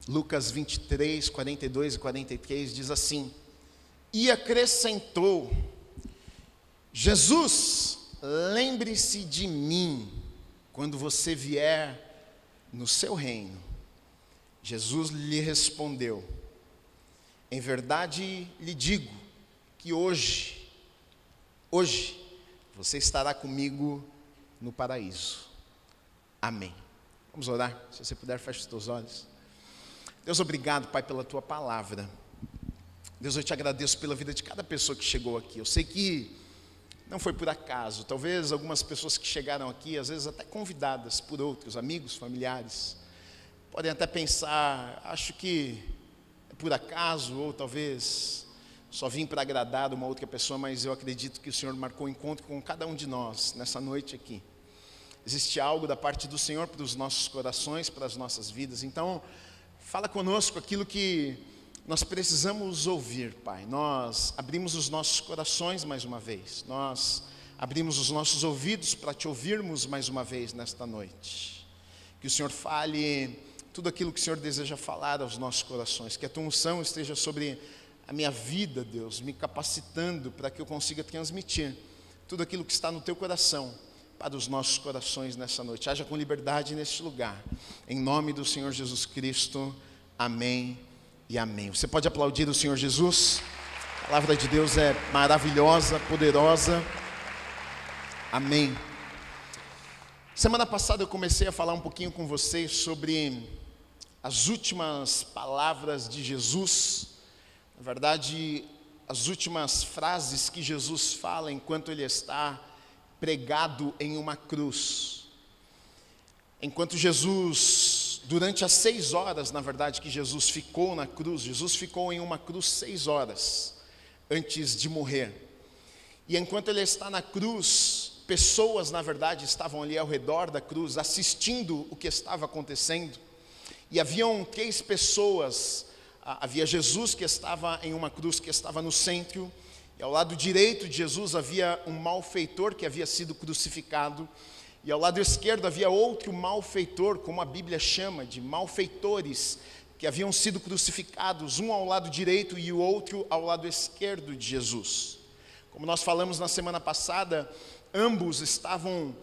Lucas 23, 42 e 43 diz assim: e acrescentou: Jesus, lembre-se de mim quando você vier no seu reino. Jesus lhe respondeu: em verdade lhe digo que hoje você estará comigo no paraíso. Amém. Vamos orar? Se você puder, feche os teus olhos. Deus, obrigado, Pai, pela tua palavra. Deus, eu te agradeço pela vida de cada pessoa que chegou aqui. Eu sei que não foi por acaso. Talvez algumas pessoas que chegaram aqui, às vezes até convidadas por outros, amigos, familiares, podem até pensar: acho que é por acaso, ou talvez só vim para agradar uma outra pessoa, mas eu acredito que o Senhor marcou um encontro com cada um de nós nessa noite aqui. Existe algo da parte do Senhor para os nossos corações, para as nossas vidas. Então, fala conosco aquilo que nós precisamos ouvir, Pai. Nós abrimos os nossos corações mais uma vez. Nós abrimos os nossos ouvidos para te ouvirmos mais uma vez nesta noite. Que o Senhor fale tudo aquilo que o Senhor deseja falar aos nossos corações. Que a tua unção esteja sobre a minha vida, Deus, me capacitando para que eu consiga transmitir tudo aquilo que está no teu coração para os nossos corações nessa noite. Haja com liberdade neste lugar. Em nome do Senhor Jesus Cristo. Amém e amém. Você pode aplaudir o Senhor Jesus? A palavra de Deus é maravilhosa, poderosa. Amém. Semana passada eu comecei a falar um pouquinho com vocês sobre as últimas palavras de Jesus. Na verdade, as últimas frases que Jesus fala enquanto ele está pregado em uma cruz. Enquanto Jesus, durante as 6 horas, na verdade, que Jesus ficou na cruz, Jesus ficou em uma cruz 6 horas antes de morrer. E enquanto ele está na cruz, pessoas, na verdade, estavam ali ao redor da cruz, assistindo o que estava acontecendo. E haviam 3 pessoas. Havia Jesus, que estava em uma cruz que estava no centro, e ao lado direito de Jesus havia um malfeitor que havia sido crucificado, e ao lado esquerdo havia outro malfeitor, como a Bíblia chama, de malfeitores, que haviam sido crucificados, um ao lado direito e o outro ao lado esquerdo de Jesus. Como nós falamos na semana passada, ambos estavam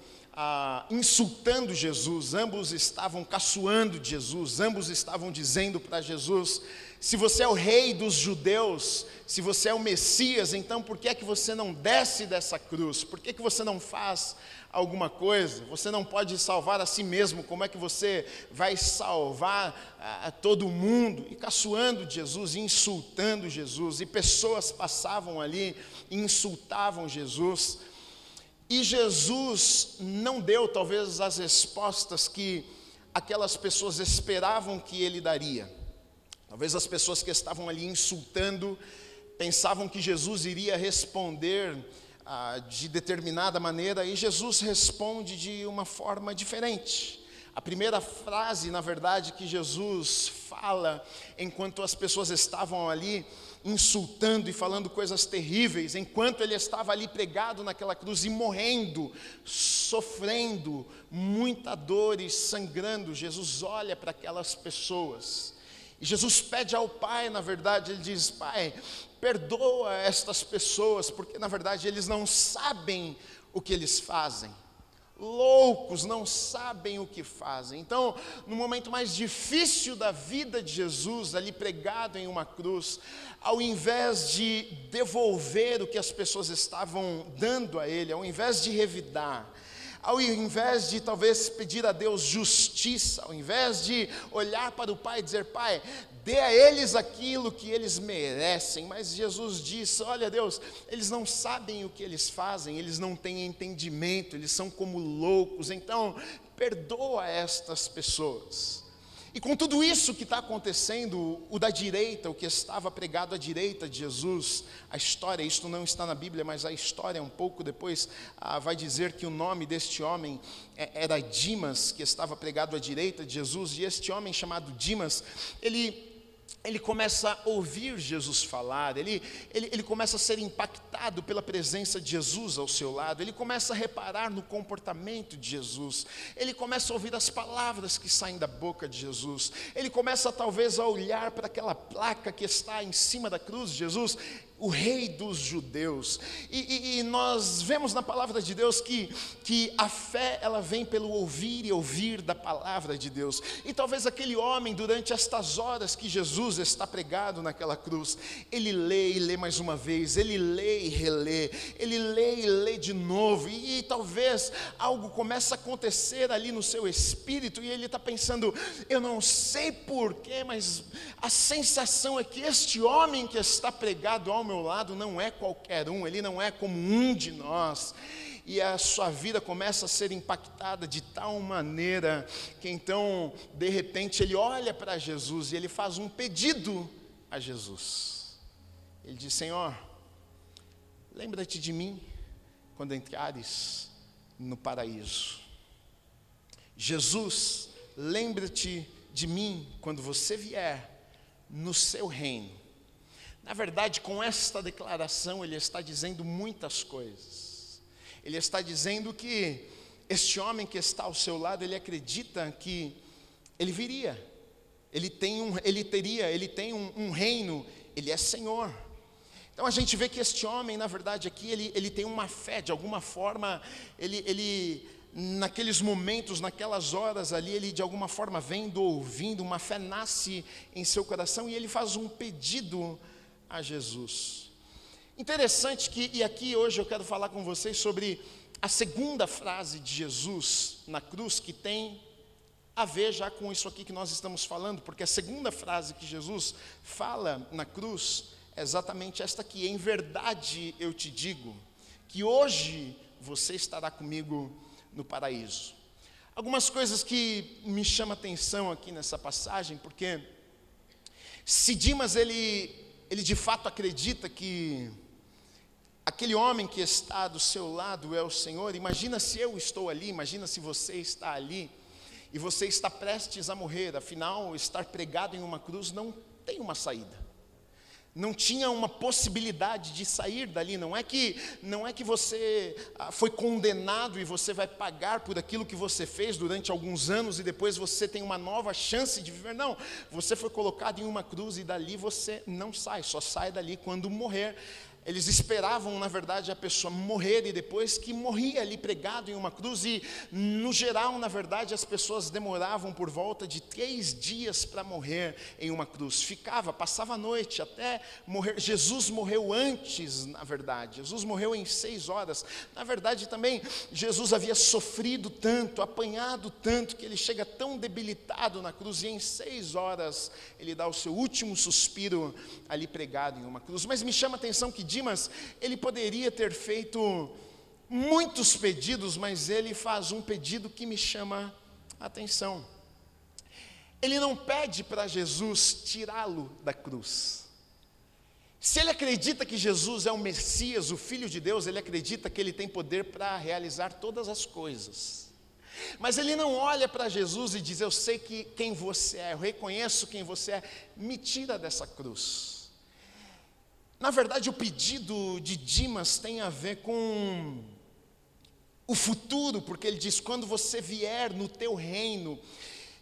insultando Jesus, ambos estavam caçoando de Jesus, ambos estavam dizendo para Jesus: se você é o rei dos judeus, se você é o Messias, então por que é que você não desce dessa cruz? Por que você não faz alguma coisa? Você não pode salvar a si mesmo, como é que você vai salvar todo mundo? E caçoando de Jesus, e insultando Jesus, e pessoas passavam ali e insultavam Jesus. E Jesus não deu talvez as respostas que aquelas pessoas esperavam que ele daria. Talvez as pessoas que estavam ali insultando pensavam que Jesus iria responder de determinada maneira, e Jesus responde de uma forma diferente. A primeira frase, na verdade, que Jesus fala enquanto as pessoas estavam ali insultando e falando coisas terríveis, enquanto ele estava ali pregado naquela cruz e morrendo, sofrendo muita dor e sangrando, Jesus olha para aquelas pessoas e Jesus pede ao Pai, na verdade, ele diz: Pai, perdoa estas pessoas, porque na verdade eles não sabem o que eles fazem. Loucos, não sabem o que fazem. Então, no momento mais difícil da vida de Jesus, ali pregado em uma cruz, ao invés de devolver o que as pessoas estavam dando a ele, ao invés de revidar, ao invés de talvez pedir a Deus justiça, ao invés de olhar para o Pai e dizer: Pai, dê a eles aquilo que eles merecem, mas Jesus disse: olha Deus, eles não sabem o que eles fazem, eles não têm entendimento, eles são como loucos, então perdoa estas pessoas. E com tudo isso que está acontecendo, o da direita, o que estava pregado à direita de Jesus, a história, isto não está na Bíblia, mas a história um pouco depois vai dizer que o nome deste homem era Dimas, que estava pregado à direita de Jesus, e este homem chamado Dimas, ele ele começa a ouvir Jesus falar, ele começa a ser impactado pela presença de Jesus ao seu lado, ele começa a reparar no comportamento de Jesus, ele começa a ouvir as palavras que saem da boca de Jesus, ele começa talvez a olhar para aquela placa que está em cima da cruz de Jesus, o Rei dos Judeus, e nós vemos na palavra de Deus que a fé ela vem pelo ouvir e ouvir da palavra de Deus, e talvez aquele homem durante estas horas que Jesus está pregado naquela cruz, ele lê e lê mais uma vez, ele lê e relê, ele lê e lê de novo, e talvez algo comece a acontecer ali no seu espírito, e ele está pensando, eu não sei porquê, mas a sensação é que este homem que está pregado ao meu lado não é qualquer um, ele não é como um de nós, e a sua vida começa a ser impactada de tal maneira, que então, de repente, ele olha para Jesus e ele faz um pedido a Jesus, ele diz, Senhor, lembra-te de mim, quando entrares no paraíso. Jesus, lembra-te de mim, quando você vier no seu reino. Na verdade, com esta declaração, ele está dizendo muitas coisas. Ele está dizendo que este homem que está ao seu lado, ele acredita que ele viria, ele tem um reino, ele é Senhor. Então a gente vê que este homem, na verdade, aqui, ele tem uma fé, de alguma forma, ele naqueles momentos, naquelas horas ali, ele de alguma forma vendo, ouvindo, uma fé nasce em seu coração e ele faz um pedido a Jesus. Interessante que, e aqui hoje eu quero falar com vocês sobre a segunda frase de Jesus na cruz, que tem a ver já com isso aqui que nós estamos falando, porque a segunda frase que Jesus fala na cruz é exatamente esta aqui: em verdade eu te digo, que hoje você estará comigo no paraíso. Algumas coisas que me chamam a atenção aqui nessa passagem, porque se Dimas ele de fato acredita que aquele homem que está do seu lado é o Senhor, imagina se eu estou ali, imagina se você está ali, e você está prestes a morrer, afinal, estar pregado em uma cruz não tem uma saída, não tinha uma possibilidade de sair dali, não é que você foi condenado e você vai pagar por aquilo que você fez durante alguns anos e depois você tem uma nova chance de viver, não, você foi colocado em uma cruz e dali você não sai, só sai dali quando morrer. Eles esperavam, na verdade, a pessoa morrer, e depois que morria ali pregado em uma cruz, e no geral, na verdade, as pessoas demoravam por volta de 3 dias para morrer em uma cruz. Passava a noite até morrer. Jesus morreu antes, na verdade. Jesus morreu em 6 horas. Na verdade, também, Jesus havia sofrido tanto, apanhado tanto, que ele chega tão debilitado na cruz, e em 6 horas ele dá o seu último suspiro ali pregado em uma cruz. Mas me chama a atenção que Dimas, ele poderia ter feito muitos pedidos, mas ele faz um pedido que me chama a atenção. Ele não pede para Jesus tirá-lo da cruz. Se ele acredita que Jesus é o Messias, o Filho de Deus, ele acredita que ele tem poder para realizar todas as coisas. Mas ele não olha para Jesus e diz, eu sei quem você é, eu reconheço quem você é, me tira dessa cruz. Na verdade, o pedido de Dimas tem a ver com o futuro, porque ele diz, quando você vier no teu reino.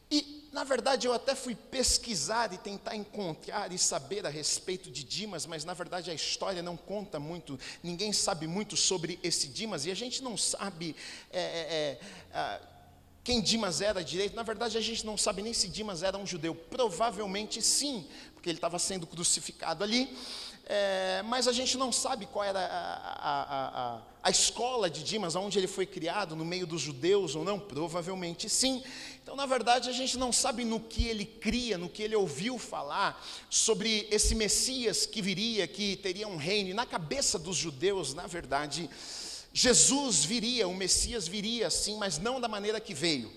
E, na verdade, eu até fui pesquisar e tentar encontrar e saber a respeito de Dimas, mas, na verdade, a história não conta muito, ninguém sabe muito sobre esse Dimas, e a gente não sabe quem Dimas era direito. Na verdade, a gente não sabe nem se Dimas era um judeu, provavelmente sim, porque ele estava sendo crucificado ali. Mas a gente não sabe qual era a escola de Dimas, onde ele foi criado, no meio dos judeus ou não, provavelmente sim. Então, na verdade, a gente não sabe no que ele cria, no que ele ouviu falar sobre esse Messias que viria, que teria um reino. E na cabeça dos judeus, na verdade, Jesus viria, o Messias viria sim, mas não da maneira que veio.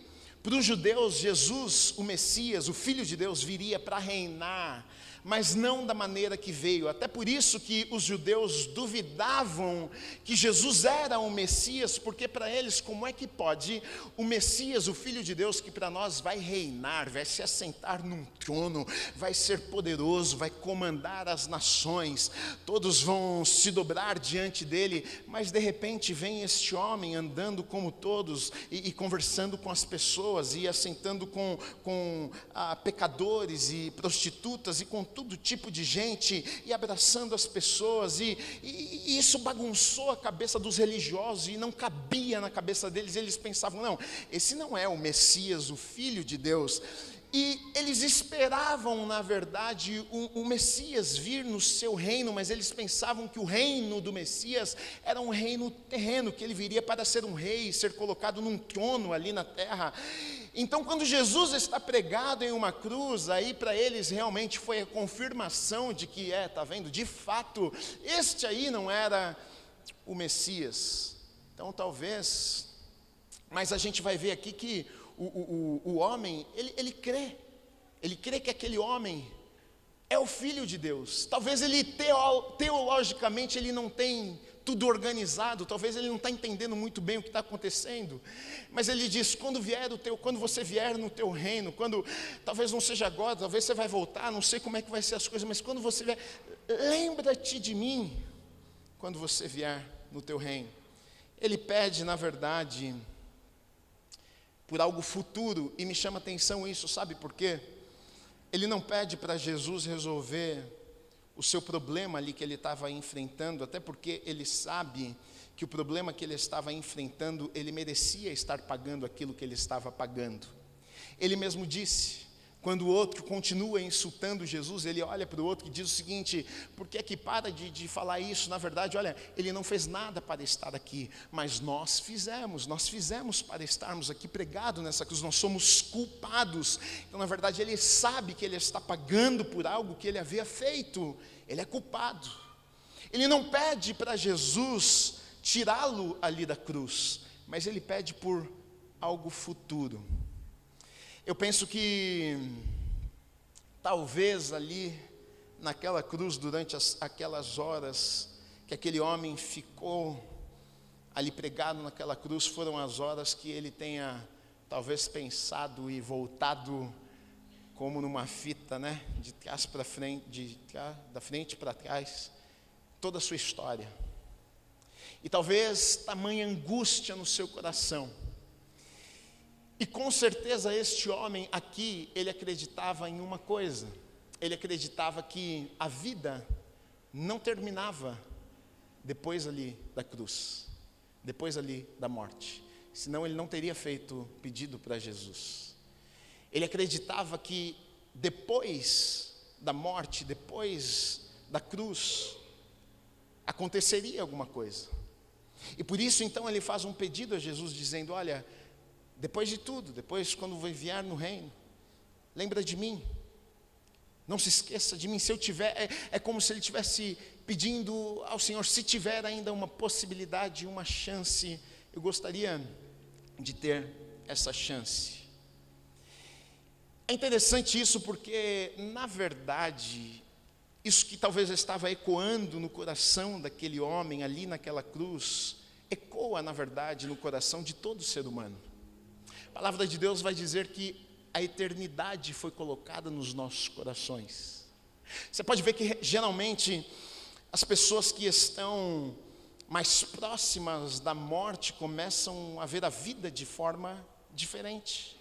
Para os judeus, Jesus, o Messias, o Filho de Deus, viria para reinar, mas não da maneira que veio. Até por isso que os judeus duvidavam que Jesus era o Messias, porque para eles, como é que pode o Messias, o Filho de Deus, que para nós vai reinar, vai se assentar num trono, vai ser poderoso, vai comandar as nações, todos vão se dobrar diante dele, mas de repente vem este homem andando como todos e conversando com as pessoas e assentando com pecadores e prostitutas e com todo tipo de gente e abraçando as pessoas e isso bagunçou a cabeça dos religiosos e não cabia na cabeça deles. Eles pensavam, não, esse não é o Messias, o Filho de Deus. E eles esperavam, na verdade, o Messias vir no seu reino, mas eles pensavam que o reino do Messias era um reino terreno, que ele viria para ser um rei, ser colocado num trono ali na terra. Então, quando Jesus está pregado em uma cruz, aí para eles realmente foi a confirmação de que, tá vendo, de fato, este aí não era o Messias. Então, talvez, mas a gente vai ver aqui que o homem, ele crê que aquele homem é o Filho de Deus. Talvez ele teologicamente ele não tem tudo organizado, talvez ele não está entendendo muito bem o que está acontecendo, mas ele diz, quando você vier no teu reino, talvez não seja agora, talvez você vai voltar, não sei como é que vai ser as coisas, mas quando você vier, lembra-te de mim, quando você vier no teu reino. Ele pede, na verdade, por algo futuro, e me chama atenção isso, sabe por quê? Ele não pede para Jesus resolver o seu problema ali que ele estava enfrentando, até porque ele sabe que o problema que ele estava enfrentando, ele merecia estar pagando aquilo que ele estava pagando. Ele mesmo disse, quando o outro continua insultando Jesus, ele olha para o outro e diz o seguinte, por que é que para de falar isso? Na verdade, olha, ele não fez nada para estar aqui, mas nós fizemos para estarmos aqui pregados nessa cruz, nós somos culpados. Então, na verdade, ele sabe que ele está pagando por algo que ele havia feito, ele é culpado. Ele não pede para Jesus tirá-lo ali da cruz, mas ele pede por algo futuro. Eu penso que talvez ali naquela cruz, durante aquelas horas que aquele homem ficou ali pregado naquela cruz, foram as horas que ele tenha talvez pensado e voltado como numa fita, né? De trás para frente, da frente para trás, toda a sua história. E talvez tamanha angústia no seu coração. E com certeza este homem aqui, ele acreditava em uma coisa, ele acreditava que a vida não terminava depois ali da cruz, depois ali da morte, senão ele não teria feito pedido para Jesus. Ele acreditava que depois da morte, depois da cruz, aconteceria alguma coisa. E por isso então ele faz um pedido a Jesus dizendo, olha, depois de tudo, depois quando vier no reino, lembra de mim, não se esqueça de mim. Se eu tiver, é como se ele estivesse pedindo ao Senhor, se tiver ainda uma possibilidade, uma chance, eu gostaria de ter essa chance. É interessante isso porque, na verdade, isso que talvez estava ecoando no coração daquele homem ali naquela cruz, ecoa, na verdade, no coração de todo ser humano. A palavra de Deus vai dizer que a eternidade foi colocada nos nossos corações. Você pode ver que geralmente as pessoas que estão mais próximas da morte começam a ver a vida de forma diferente.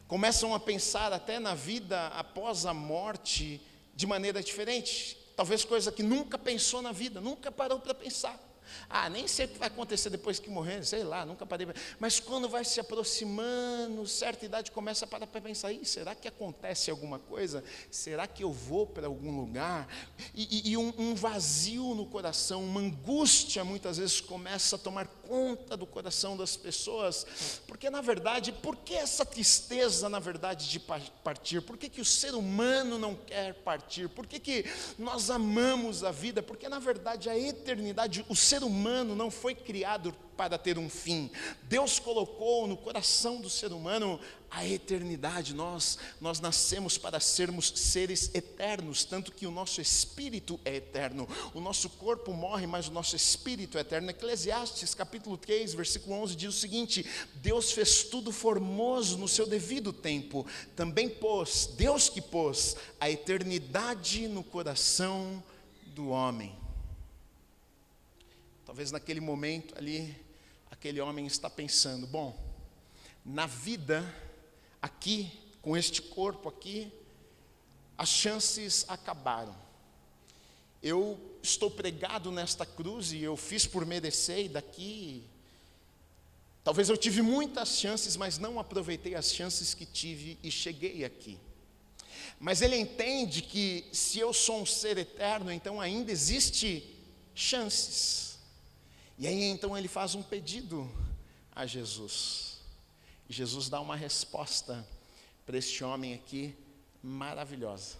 Começam a pensar até na vida após a morte de maneira diferente. Talvez coisa que nunca pensou na vida, nunca parou para pensar. Nem sei o que vai acontecer depois que morrer, sei lá, nunca parei. Mas quando vai se aproximando, certa idade começa a parar para pensar, será que acontece alguma coisa? Será que eu vou para algum lugar? E um vazio no coração, uma angústia muitas vezes começa a tomar conta do coração das pessoas, porque na verdade, por que essa tristeza na verdade de partir? Por que o ser humano não quer partir? Por que nós amamos a vida? Porque na verdade a eternidade, o ser humano não foi criado para ter um fim. Deus colocou no coração do ser humano a eternidade. Nós nascemos para sermos seres eternos, tanto que o nosso espírito é eterno. O nosso corpo morre, mas o nosso espírito é eterno. Eclesiastes capítulo 3, versículo 11 diz o seguinte: Deus fez tudo formoso no seu devido tempo. Também Deus que pôs a eternidade no coração do homem. Talvez naquele momento ali, aquele homem está pensando: bom, na vida, aqui, com este corpo aqui, as chances acabaram. Eu estou pregado nesta cruz e eu fiz por merecer, e daqui, talvez eu tive muitas chances, mas não aproveitei as chances que tive e cheguei aqui. Mas ele entende que se eu sou um ser eterno, então ainda existe chances. E aí então ele faz um pedido a Jesus. E Jesus dá uma resposta para este homem aqui maravilhosa.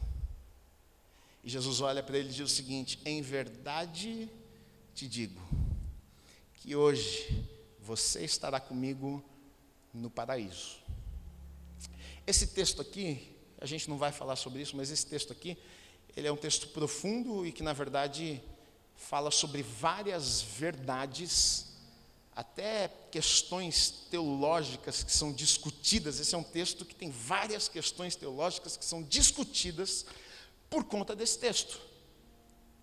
E Jesus olha para ele e diz o seguinte: em verdade te digo, que hoje você estará comigo no paraíso. Esse texto aqui, a gente não vai falar sobre isso, mas esse texto aqui, ele é um texto profundo e que na verdade fala sobre várias verdades, até questões teológicas que são discutidas. Esse é um texto que tem várias questões teológicas que são discutidas por conta desse texto.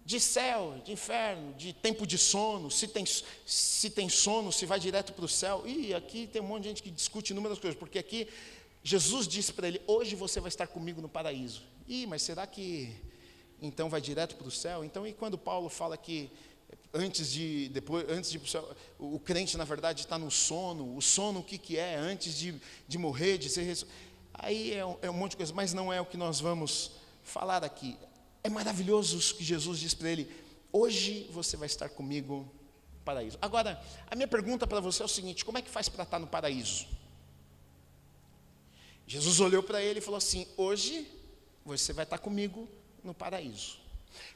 De céu, de inferno, de tempo de sono, se tem sono, se vai direto para o céu. E aqui tem um monte de gente que discute inúmeras coisas, porque aqui Jesus disse para ele: hoje você vai estar comigo no paraíso. Mas será que então vai direto para o céu? Então, e quando Paulo fala que antes de ir para o céu, o crente na verdade está no sono, o sono o que é? Antes de morrer, de ser aí é um monte de coisa, mas não é o que nós vamos falar aqui. É maravilhoso o que Jesus diz para ele: hoje você vai estar comigo no paraíso. Agora, a minha pergunta para você é o seguinte: como é que faz para estar no paraíso? Jesus olhou para ele e falou assim: hoje você vai estar comigo no paraíso.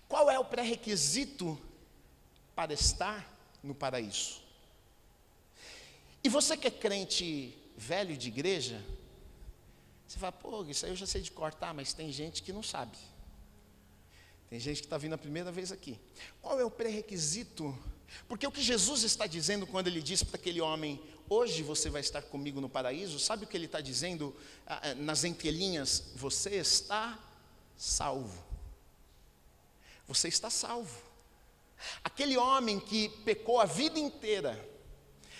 Qual é o pré-requisito para estar no paraíso? E você que é crente velho de igreja, você fala: pô, isso aí eu já sei de cor. Tá, mas tem gente que não sabe. Tem gente que está vindo a primeira vez aqui. Qual é o pré-requisito? Porque o que Jesus está dizendo quando ele diz para aquele homem: hoje você vai estar comigo no paraíso, sabe o que ele está dizendo nas entrelinhas? Você está salvo. Você está salvo. Aquele homem que pecou a vida inteira,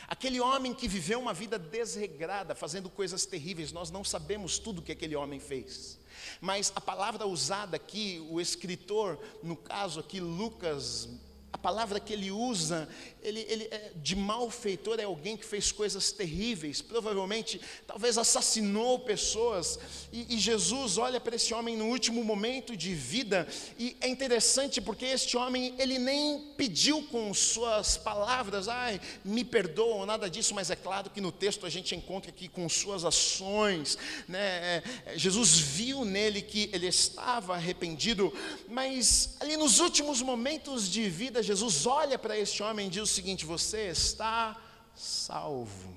aquele homem que viveu uma vida desregrada, fazendo coisas terríveis, nós não sabemos tudo que aquele homem fez. Mas a palavra usada aqui, o escritor, no caso aqui Lucas, a palavra que ele usa, ele de malfeitor, é alguém que fez coisas terríveis, provavelmente, talvez assassinou pessoas, e Jesus olha para esse homem no último momento de vida, e é interessante porque este homem, ele nem pediu com suas palavras: ai, me perdoa, ou nada disso, mas é claro que no texto a gente encontra aqui com suas ações, né? Jesus viu nele que ele estava arrependido, mas ali nos últimos momentos de vida, Jesus olha para este homem e diz o seguinte: você está salvo.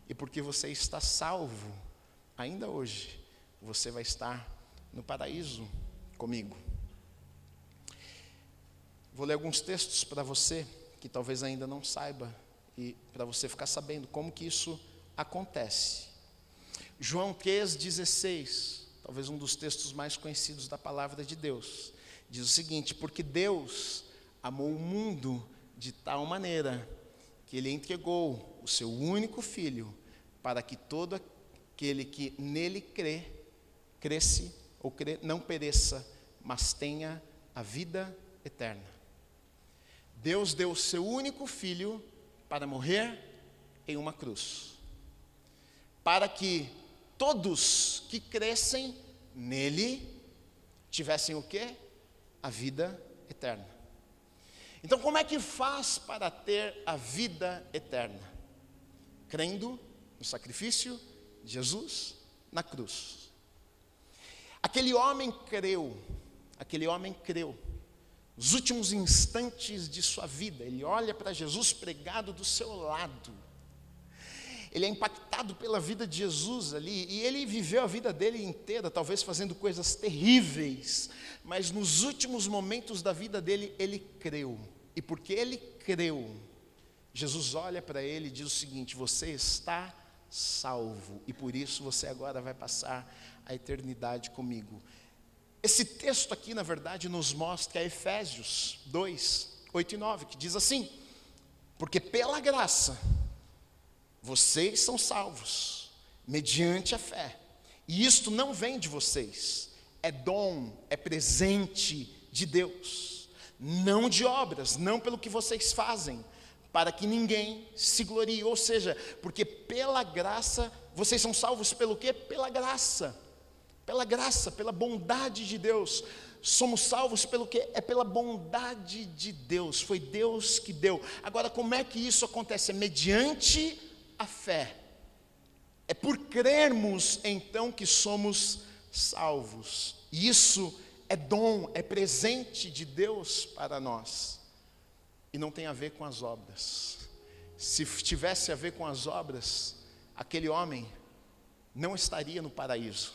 E porque você está salvo, ainda hoje, você vai estar no paraíso comigo. Vou ler alguns textos para você, que talvez ainda não saiba, e para você ficar sabendo como que isso acontece. João 3,16, talvez um dos textos mais conhecidos da palavra de Deus, diz o seguinte: porque Deus amou o mundo de tal maneira que Ele entregou o seu único Filho, para que todo aquele que nele não pereça, mas tenha a vida eterna. Deus deu o seu único Filho para morrer em uma cruz, para que todos que crescem nele tivessem o quê? A vida eterna. Então, como é que faz para ter a vida eterna? Crendo no sacrifício de Jesus na cruz. Aquele homem creu os últimos instantes de sua vida, ele olha para Jesus pregado do seu lado. Ele é impactado pela vida de Jesus ali, e ele viveu a vida dele inteira, talvez fazendo coisas terríveis, mas nos últimos momentos da vida dele, ele creu. E porque ele creu, Jesus olha para ele e diz o seguinte: você está salvo, e por isso você agora vai passar a eternidade comigo. Esse texto aqui, na verdade, nos mostra Efésios 2, 8 e 9, que diz assim: porque pela graça vocês são salvos, mediante a fé, e isto não vem de vocês, é dom, é presente de Deus, não de obras, não pelo que vocês fazem, para que ninguém se glorie. Ou seja, porque pela graça, vocês são salvos pelo quê? Pela graça, pela bondade de Deus. Somos salvos pelo quê? É pela bondade de Deus, foi Deus que deu. Agora, como é que isso acontece? É mediante a fé. É por crermos então que somos salvos. E isso é dom, é presente de Deus para nós. E não tem a ver com as obras. Se tivesse a ver com as obras, aquele homem não estaria no paraíso.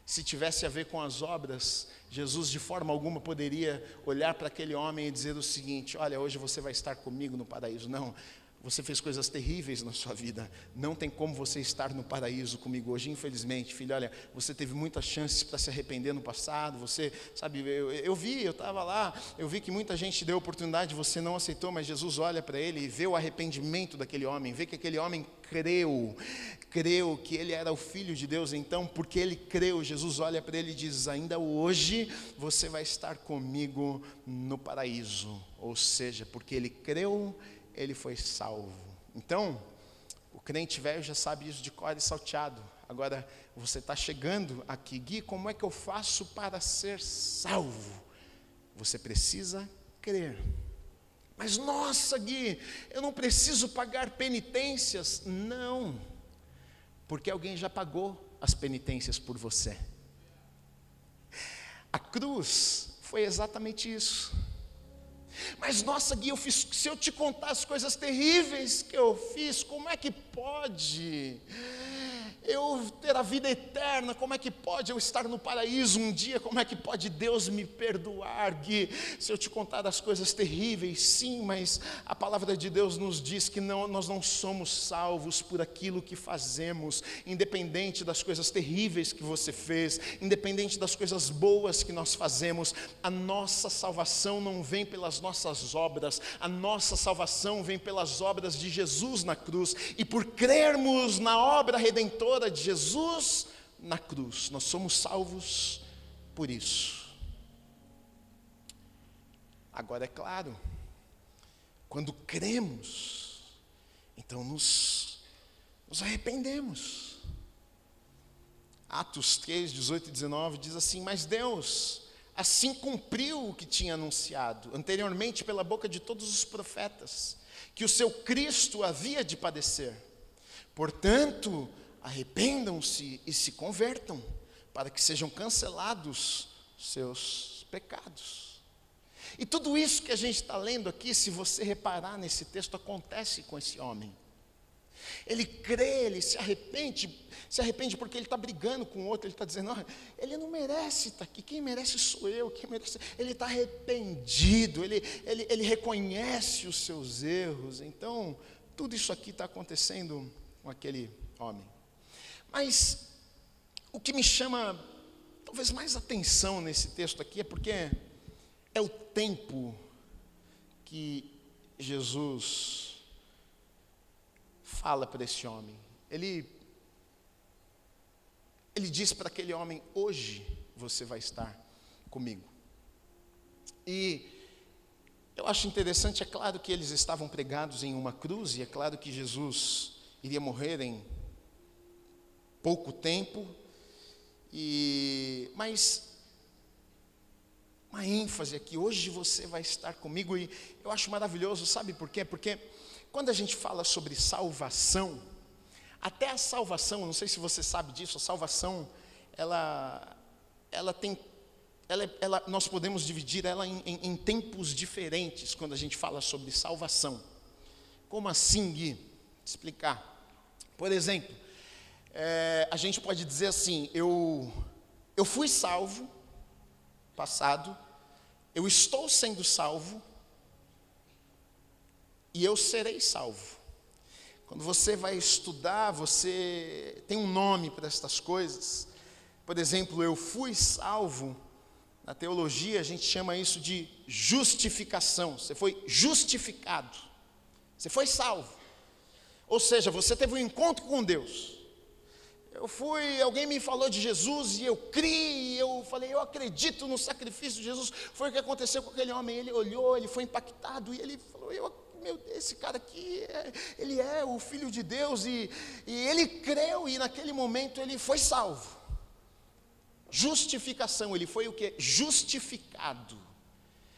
Se tivesse a ver com as obras, Jesus de forma alguma poderia olhar para aquele homem e dizer o seguinte: olha, hoje você vai estar comigo no paraíso. Não, você fez coisas terríveis na sua vida, não tem como você estar no paraíso comigo hoje, infelizmente. Filho, olha, você teve muitas chances para se arrepender no passado, você, sabe, eu estava lá, eu vi que muita gente deu oportunidade, você não aceitou, mas Jesus olha para ele e vê o arrependimento daquele homem, vê que aquele homem creu que ele era o Filho de Deus. Então, porque ele creu, Jesus olha para ele e diz: ainda hoje você vai estar comigo no paraíso. Ou seja, porque ele creu, ele foi salvo. Então, o crente velho já sabe isso de cor e salteado. Agora, você está chegando aqui: Gui, como é que eu faço para ser salvo? Você precisa crer. Mas nossa, Gui, eu não preciso pagar penitências. Não, porque alguém já pagou as penitências por você. A cruz foi exatamente isso. Mas nossa, Gui, se eu te contar as coisas terríveis que eu fiz, como é que pode eu ter a vida eterna? Como é que pode eu estar no paraíso um dia? Como é que pode Deus me perdoar, Gui, se eu te contar as coisas terríveis? Sim, mas a palavra de Deus nos diz que nós não somos salvos por aquilo que fazemos, independente das coisas terríveis que você fez, independente das coisas boas que nós fazemos. A nossa salvação não vem pelas nossas obras, a nossa salvação vem pelas obras de Jesus na cruz, e por crermos na obra redentora de Jesus na cruz, nós somos salvos por isso. Agora, é claro, quando cremos, então nos arrependemos. Atos 3, 18 e 19 diz assim: mas Deus assim cumpriu o que tinha anunciado anteriormente pela boca de todos os profetas, que o seu Cristo havia de padecer. Portanto, arrependam-se e se convertam, para que sejam cancelados seus pecados. E tudo isso que a gente está lendo aqui, se você reparar nesse texto, acontece com esse homem. Ele crê, ele se arrepende porque ele está brigando com o outro, ele está dizendo: oh, ele não merece estar aqui, quem merece sou eu, quem merece. Ele está arrependido, ele reconhece os seus erros. Então, tudo isso aqui está acontecendo com aquele homem. Mas o que me chama talvez mais atenção nesse texto aqui é porque é o tempo que Jesus fala para esse homem. Ele diz para aquele homem: hoje você vai estar comigo. E eu acho interessante, é claro que eles estavam pregados em uma cruz, e é claro que Jesus iria morrer em pouco tempo, mas uma ênfase aqui: hoje você vai estar comigo. E eu acho maravilhoso, sabe por quê? Porque quando a gente fala sobre salvação, até a salvação, não sei se você sabe disso, a salvação, ela tem nós podemos dividir ela em tempos diferentes quando a gente fala sobre salvação. Como assim, Gui? Vou te explicar. Por exemplo, a gente pode dizer assim, eu fui salvo, passado, eu estou sendo salvo, e eu serei salvo. Quando você vai estudar, você tem um nome para estas coisas. Por exemplo, eu fui salvo. Na teologia a gente chama isso de justificação. Você foi justificado. Você foi salvo. Ou seja, você teve um encontro com Deus. Alguém me falou de Jesus e eu criei, eu falei, eu acredito no sacrifício de Jesus. Foi o que aconteceu com aquele homem. Ele olhou, ele foi impactado e ele falou, esse cara aqui, ele é o Filho de Deus, e ele creu, e naquele momento ele foi salvo. Justificação, ele foi o quê? Justificado.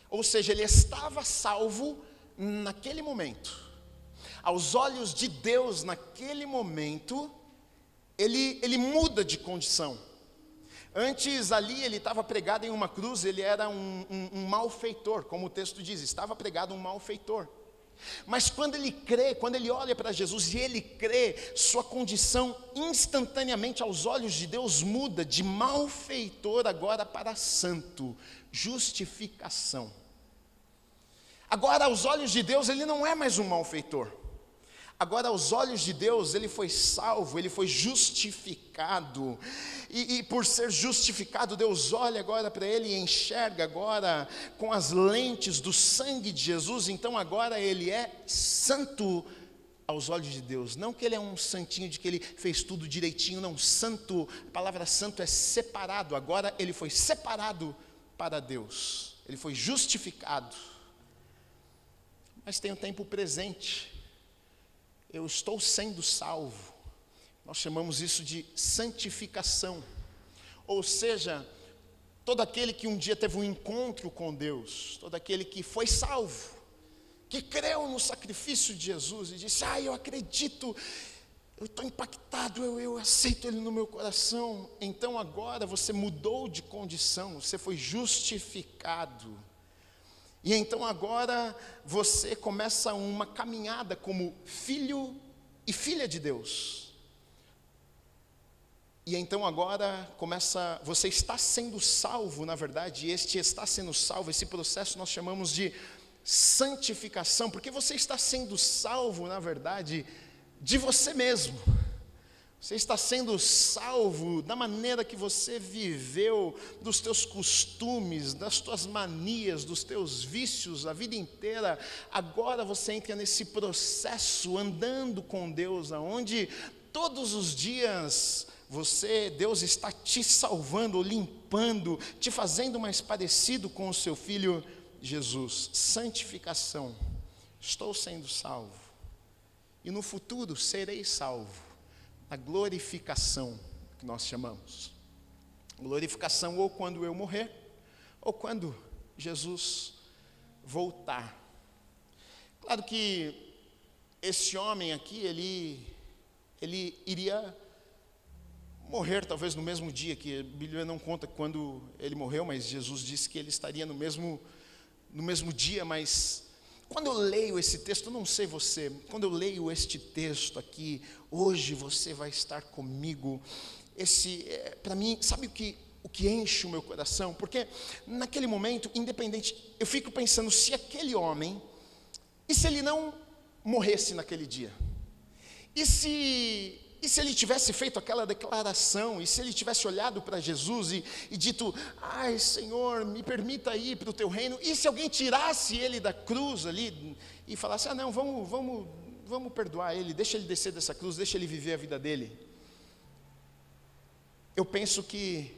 Ou seja, ele estava salvo naquele momento. Aos olhos de Deus, naquele momento, ele muda de condição. Antes ali ele estava pregado em uma cruz, ele era um malfeitor, como o texto diz, estava pregado um malfeitor. Mas quando ele crê, quando ele olha para Jesus e ele crê, sua condição instantaneamente aos olhos de Deus muda de malfeitor agora para santo, justificação. Agora aos olhos de Deus ele não é mais um malfeitor. Agora aos olhos de Deus ele foi salvo, ele foi justificado, e por ser justificado, Deus olha agora para ele e enxerga agora com as lentes do sangue de Jesus. Então agora ele é santo aos olhos de Deus. Não que ele é um santinho de que ele fez tudo direitinho, não. Santo, a palavra santo é separado. Agora ele foi separado para Deus, ele foi justificado. Mas tem o tempo presente. Eu estou sendo salvo. Nós chamamos isso de santificação. Ou seja, todo aquele que um dia teve um encontro com Deus, todo aquele que foi salvo, que creu no sacrifício de Jesus e disse, eu acredito, eu estou impactado, eu aceito Ele no meu coração. Então agora você mudou de condição, você foi justificado. E então agora você começa uma caminhada como filho e filha de Deus. E então agora você está sendo salvo, na verdade, e este está sendo salvo, esse processo nós chamamos de santificação, porque você está sendo salvo, na verdade, de você mesmo. Você está sendo salvo da maneira que você viveu, dos teus costumes, das tuas manias, dos teus vícios a vida inteira. Agora você entra nesse processo andando com Deus, aonde todos os dias Deus está te salvando, limpando, te fazendo mais parecido com o seu Filho Jesus. Santificação. Estou sendo salvo. E no futuro serei salvo. A glorificação, que nós chamamos. Glorificação ou quando eu morrer, ou quando Jesus voltar. Claro que esse homem aqui, ele iria morrer talvez no mesmo dia, que a Bíblia não conta quando ele morreu, mas Jesus disse que ele estaria no mesmo dia. Mas quando eu leio esse texto, eu não sei você, quando eu leio este texto aqui, hoje você vai estar comigo, para mim, sabe o que enche o meu coração? Porque naquele momento, independente, eu fico pensando, se aquele homem, e se ele não morresse naquele dia? E se ele tivesse feito aquela declaração, e se ele tivesse olhado para Jesus e dito, Senhor, me permita ir para o teu reino, e se alguém tirasse ele da cruz ali, e falasse, não, vamos perdoar ele, deixa ele descer dessa cruz, deixa ele viver a vida dele. Eu penso que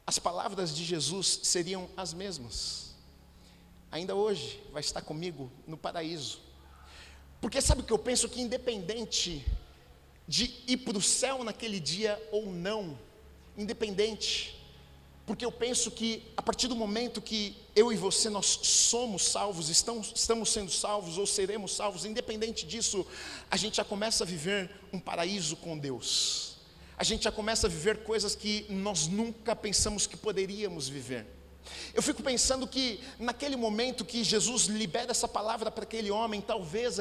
as palavras de Jesus seriam as mesmas. Ainda hoje vai estar comigo no paraíso. Porque sabe o que eu penso? Que independente de ir para o céu naquele dia ou não, independente, porque eu penso que a partir do momento que eu e você, nós somos salvos, estamos sendo salvos ou seremos salvos, independente disso, a gente já começa a viver um paraíso com Deus, a gente já começa a viver coisas que nós nunca pensamos que poderíamos viver. Eu fico pensando que naquele momento que Jesus libera essa palavra para aquele homem, talvez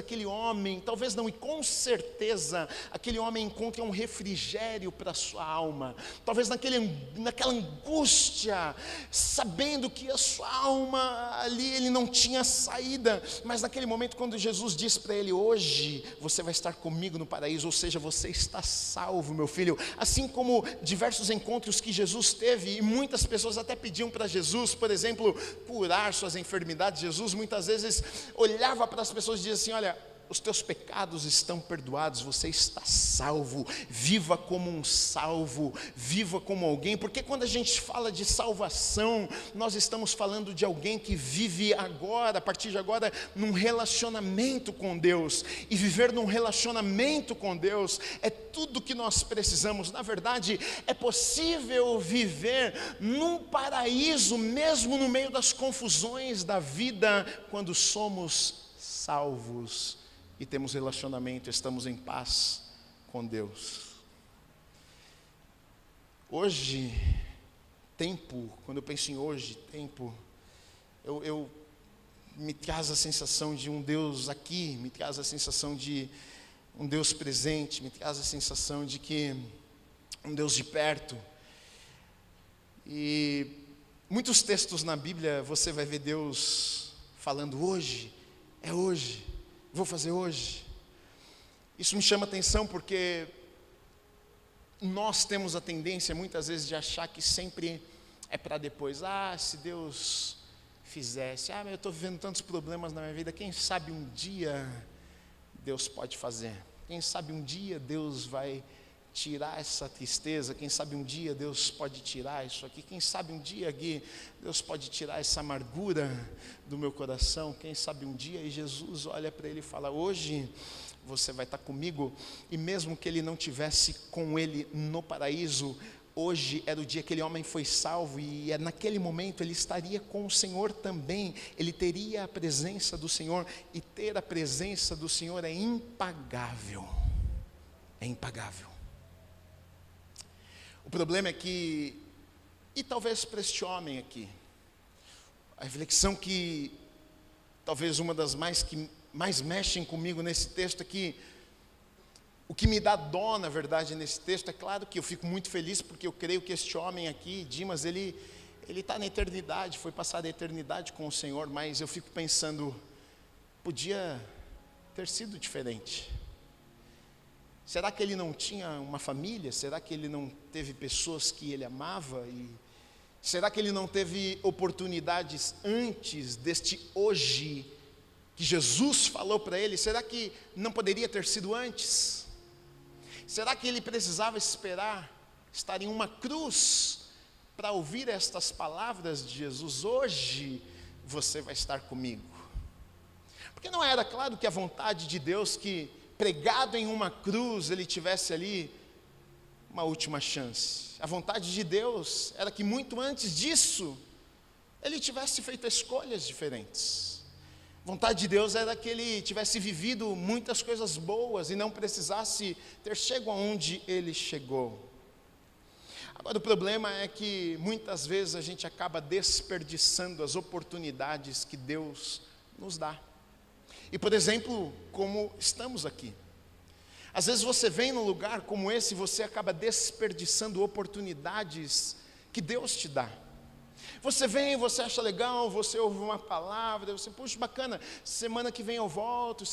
não, e com certeza, aquele homem encontre um refrigério para a sua alma. Talvez naquela angústia, sabendo que a sua alma ali, ele não tinha saída. Mas naquele momento, quando Jesus diz para ele: hoje você vai estar comigo no paraíso, ou seja, você está salvo, meu filho. Assim como diversos encontros que Jesus teve, e muitas pessoas até pediam para Jesus, por exemplo, curar suas enfermidades. Jesus muitas vezes olhava para as pessoas e dizia assim: olha, os teus pecados estão perdoados, você está salvo, viva como um salvo, viva como alguém, porque quando a gente fala de salvação, nós estamos falando de alguém que vive agora, a partir de agora, num relacionamento com Deus, e viver num relacionamento com Deus é tudo que nós precisamos. Na verdade, é possível viver num paraíso, mesmo no meio das confusões da vida, quando somos salvos e temos relacionamento, estamos em paz com Deus. Hoje, quando eu penso em hoje, eu me traz a sensação de um Deus aqui, me traz a sensação de um Deus presente, me traz a sensação de que um Deus de perto. E muitos textos na Bíblia você vai ver Deus falando: hoje, é hoje, vou fazer hoje. Isso me chama atenção porque nós temos a tendência muitas vezes de achar que sempre é para depois. Se Deus fizesse, mas eu estou vivendo tantos problemas na minha vida, quem sabe um dia Deus pode fazer, quem sabe um dia Deus vai tirar essa tristeza, quem sabe um dia Deus pode tirar isso aqui, quem sabe um dia, Gui, Deus pode tirar essa amargura do meu coração, quem sabe um dia. E Jesus olha para ele e fala: hoje você vai estar comigo. E mesmo que ele não tivesse com ele no paraíso, hoje era o dia que aquele homem foi salvo, e naquele momento ele estaria com o Senhor também, ele teria a presença do Senhor, e ter a presença do Senhor é impagável, é impagável. O problema é que, e talvez para este homem aqui, a reflexão que talvez uma das que mais mexem comigo nesse texto aqui, o que me dá dó, na verdade, nesse texto, é claro que eu fico muito feliz, porque eu creio que este homem aqui, Dimas, ele está na eternidade, foi passar a eternidade com o Senhor, mas eu fico pensando, podia ter sido diferente. Será que ele não tinha uma família? Será que ele não teve pessoas que ele amava? E será que ele não teve oportunidades antes deste hoje que Jesus falou para ele? Será que não poderia ter sido antes? Será que ele precisava esperar estar em uma cruz para ouvir estas palavras de Jesus? Hoje você vai estar comigo. Porque não era claro que a vontade de Deus que pregado em uma cruz, ele tivesse ali uma última chance. A vontade de Deus era que muito antes disso, ele tivesse feito escolhas diferentes. A vontade de Deus era que ele tivesse vivido muitas coisas boas e não precisasse ter chegado aonde ele chegou. Agora, o problema é que muitas vezes a gente acaba desperdiçando as oportunidades que Deus nos dá. E, por exemplo, como estamos aqui. Às vezes você vem num lugar como esse e você acaba desperdiçando oportunidades que Deus te dá. Você vem, você acha legal, você ouve uma palavra, você, puxa, bacana, semana que vem eu volto,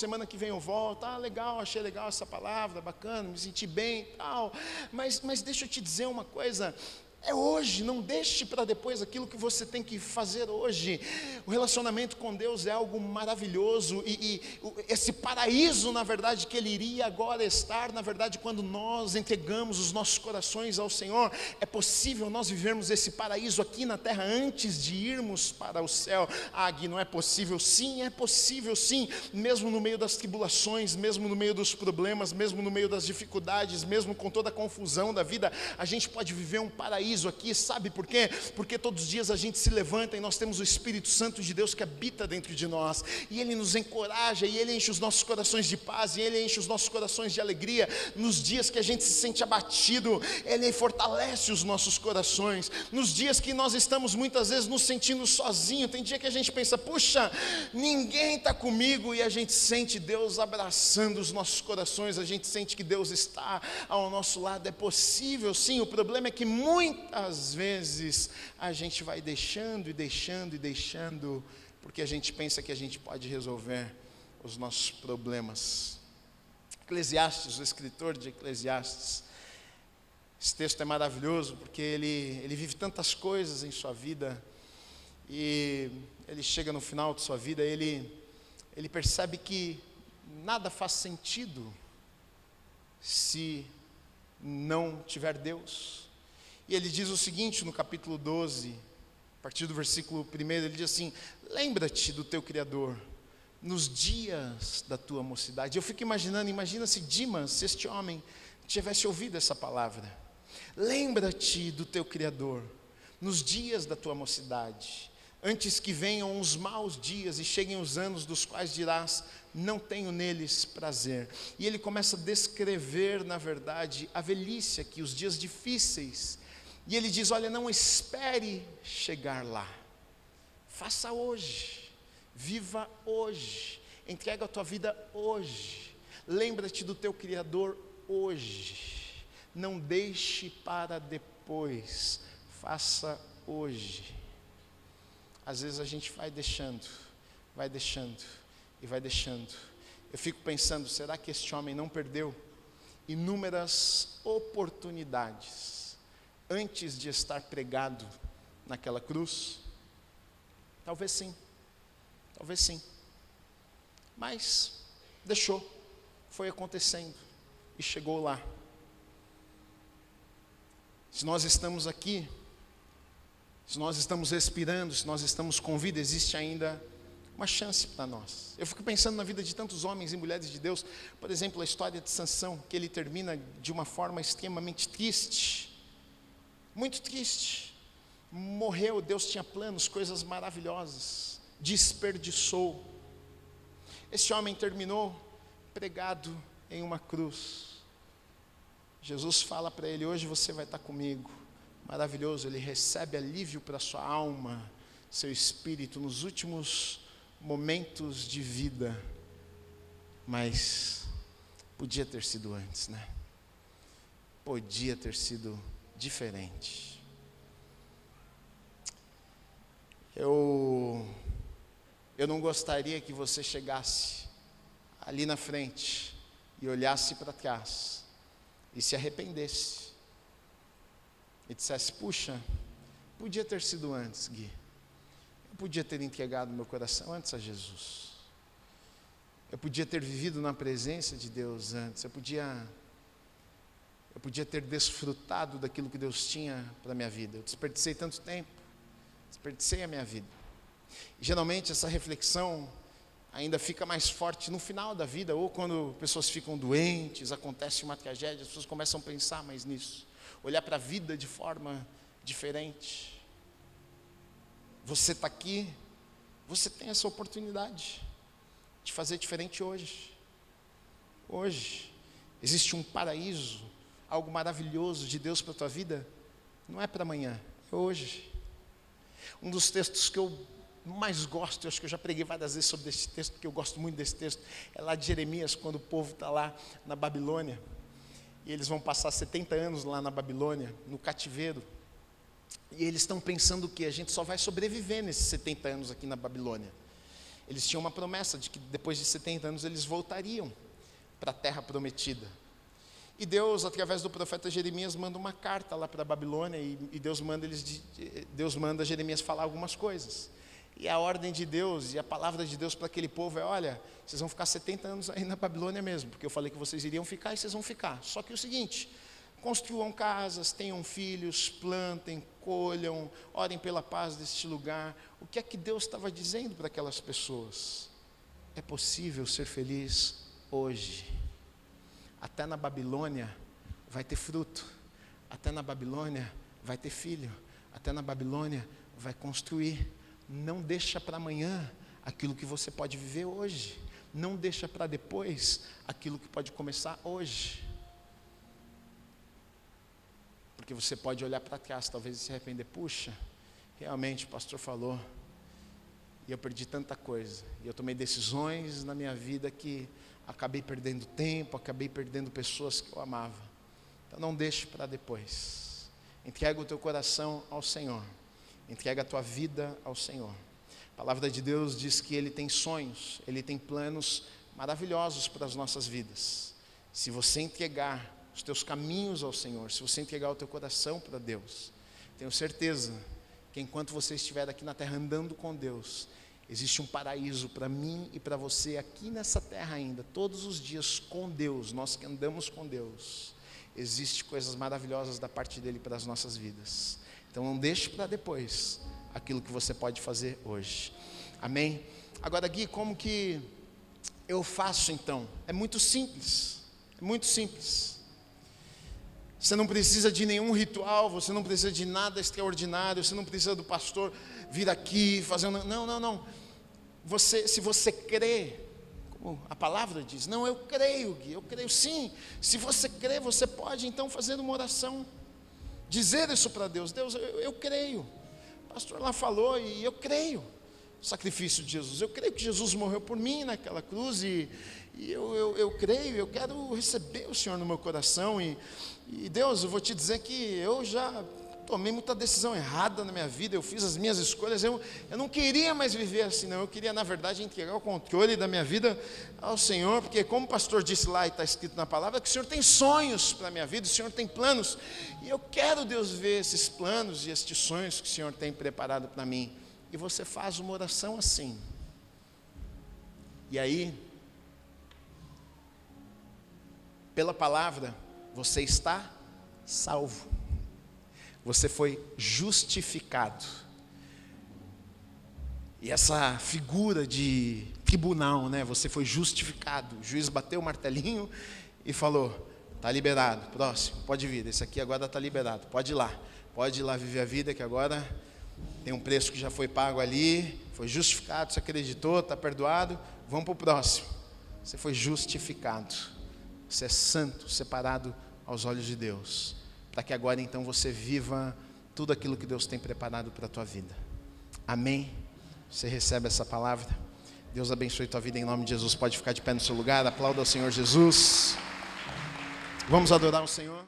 legal, achei legal essa palavra, bacana, me senti bem e tal. Mas deixa eu te dizer uma coisa. É hoje, não deixe para depois aquilo que você tem que fazer hoje. O relacionamento com Deus é algo maravilhoso, e esse paraíso, na verdade, que Ele iria agora estar, na verdade, quando nós entregamos os nossos corações ao Senhor, é possível nós vivermos esse paraíso aqui na terra antes de irmos para o céu. Gui, não é possível? Sim, é possível sim, mesmo no meio das tribulações, mesmo no meio dos problemas, mesmo no meio das dificuldades, mesmo com toda a confusão da vida, a gente pode viver um paraíso paraíso aqui, sabe por quê? Porque todos os dias a gente se levanta e nós temos o Espírito Santo de Deus que habita dentro de nós, e Ele nos encoraja, e Ele enche os nossos corações de paz, e Ele enche os nossos corações de alegria. Nos dias que a gente se sente abatido, Ele fortalece os nossos corações. Nos dias que nós estamos muitas vezes nos sentindo sozinhos, tem dia que a gente pensa, puxa, ninguém está comigo, e a gente sente Deus abraçando os nossos corações, a gente sente que Deus está ao nosso lado. É possível sim, o problema é que muitas vezes a gente vai deixando, porque a gente pensa que a gente pode resolver os nossos problemas. Eclesiastes, o escritor de Eclesiastes, esse texto é maravilhoso, porque ele vive tantas coisas em sua vida, e ele chega no final de sua vida, ele percebe que nada faz sentido se não tiver Deus. E ele diz o seguinte no capítulo 12, a partir do versículo 1, ele diz assim: lembra-te do teu Criador nos dias da tua mocidade. Eu fico imaginando, imagina se Dimas, se este homem tivesse ouvido essa palavra. Lembra-te do teu Criador nos dias da tua mocidade, antes que venham os maus dias e cheguem os anos dos quais dirás, não tenho neles prazer. E ele começa a descrever, na verdade, a velhice aqui, os dias difíceis. E ele diz, olha, não espere chegar lá, faça hoje, viva hoje, entrega a tua vida hoje, lembra-te do teu Criador hoje, não deixe para depois, faça hoje. Às vezes a gente vai deixando, e vai deixando. Eu fico pensando, será que este homem não perdeu inúmeras oportunidades antes de estar pregado naquela cruz? Talvez sim, mas deixou, foi acontecendo e chegou lá. Se nós estamos aqui, se nós estamos respirando, se nós estamos com vida, existe ainda uma chance para nós. Eu fico pensando na vida de tantos homens e mulheres de Deus, por exemplo, a história de Sansão, que ele termina de uma forma extremamente triste, muito triste. Morreu, Deus tinha planos, coisas maravilhosas, desperdiçou. Esse homem terminou pregado em uma cruz. Jesus fala para ele, hoje você vai estar comigo. Maravilhoso, ele recebe alívio para a sua alma, seu espírito, nos últimos momentos de vida. Mas podia ter sido antes, né? Podia ter sido diferente. Eu não gostaria que você chegasse ali na frente e olhasse para trás e se arrependesse e dissesse, puxa, podia ter sido antes, Gui. Eu podia ter entregado meu coração antes a Jesus. Eu podia ter vivido na presença de Deus antes. Eu podia ter desfrutado daquilo que Deus tinha para a minha vida. Eu desperdicei tanto tempo, desperdicei a minha vida. E geralmente essa reflexão ainda fica mais forte no final da vida, ou quando pessoas ficam doentes, acontece uma tragédia, as pessoas começam a pensar mais nisso, olhar para a vida de forma diferente. Você está aqui, você tem essa oportunidade de fazer diferente hoje. Hoje, existe um paraíso, algo maravilhoso de Deus para a tua vida, não é para amanhã, é hoje. Um dos textos que eu mais gosto, eu acho que eu já preguei várias vezes sobre esse texto, porque eu gosto muito desse texto, é lá de Jeremias, quando o povo está lá na Babilônia, e eles vão passar 70 anos lá na Babilônia, no cativeiro, e eles estão pensando que a gente só vai sobreviver nesses 70 anos aqui na Babilônia. Eles tinham uma promessa de que depois de 70 anos eles voltariam para a terra prometida. E Deus, através do profeta Jeremias, manda uma carta lá para a Babilônia, e Deus manda Jeremias falar algumas coisas. E a ordem de Deus e a palavra de Deus para aquele povo é, olha, vocês vão ficar 70 anos aí na Babilônia mesmo, porque eu falei que vocês iriam ficar e vocês vão ficar. Só que é o seguinte, construam casas, tenham filhos, plantem, colham, orem pela paz deste lugar. O que é que Deus estava dizendo para aquelas pessoas? É possível ser feliz hoje. Até na Babilônia vai ter fruto, até na Babilônia vai ter filho. Até na Babilônia, vai construir. Não deixa para amanhã aquilo que você pode viver hoje. Não deixa para depois aquilo que pode começar hoje. Porque você pode olhar para trás, talvez se arrepender. Puxa, realmente o pastor falou, e eu perdi tanta coisa. E eu tomei decisões na minha vida que acabei perdendo tempo, acabei perdendo pessoas que eu amava. Então não deixe para depois. Entrega o teu coração ao Senhor. Entrega a tua vida ao Senhor. A palavra de Deus diz que Ele tem sonhos, Ele tem planos maravilhosos para as nossas vidas. Se você entregar os teus caminhos ao Senhor, se você entregar o teu coração para Deus, tenho certeza que enquanto você estiver aqui na terra andando com Deus, existe um paraíso para mim e para você aqui nessa terra ainda, todos os dias com Deus, nós que andamos com Deus, existe coisas maravilhosas da parte dEle para as nossas vidas. Então não deixe para depois aquilo que você pode fazer hoje. Amém? Agora, Gui, como que eu faço então? É muito simples. É muito simples. Você não precisa de nenhum ritual, você não precisa de nada extraordinário, você não precisa do pastor vir aqui fazer um... Não. Se você crê, como a palavra diz, não, eu creio, Gui, eu creio sim. Se você crê, você pode então fazer uma oração, dizer isso para Deus. Deus, eu creio. O pastor lá falou e eu creio. O sacrifício de Jesus, eu creio que Jesus morreu por mim naquela cruz e eu creio, eu quero receber o Senhor no meu coração e Deus, eu vou te dizer que eu já tomei muita decisão errada na minha vida, eu fiz as minhas escolhas, eu não queria mais viver assim não, eu queria na verdade entregar o controle da minha vida ao Senhor, porque como o pastor disse lá e está escrito na palavra, que o Senhor tem sonhos para a minha vida, o Senhor tem planos, e eu quero, Deus, ver esses planos e estes sonhos que o Senhor tem preparado para mim. E você faz uma oração assim. E aí, pela palavra, você está salvo. Você foi justificado. E essa figura de tribunal, né? Você foi justificado. O juiz bateu o martelinho e falou: está liberado, próximo, pode vir. Esse aqui agora está liberado, pode ir lá viver a vida que agora... Tem um preço que já foi pago ali, foi justificado, você acreditou, está perdoado, vamos para o próximo. Você foi justificado, você é santo, separado aos olhos de Deus, para que agora então você viva tudo aquilo que Deus tem preparado para a tua vida. Amém? Você recebe essa palavra? Deus abençoe tua vida em nome de Jesus. Pode ficar de pé no seu lugar, aplauda ao Senhor Jesus. Vamos adorar o Senhor.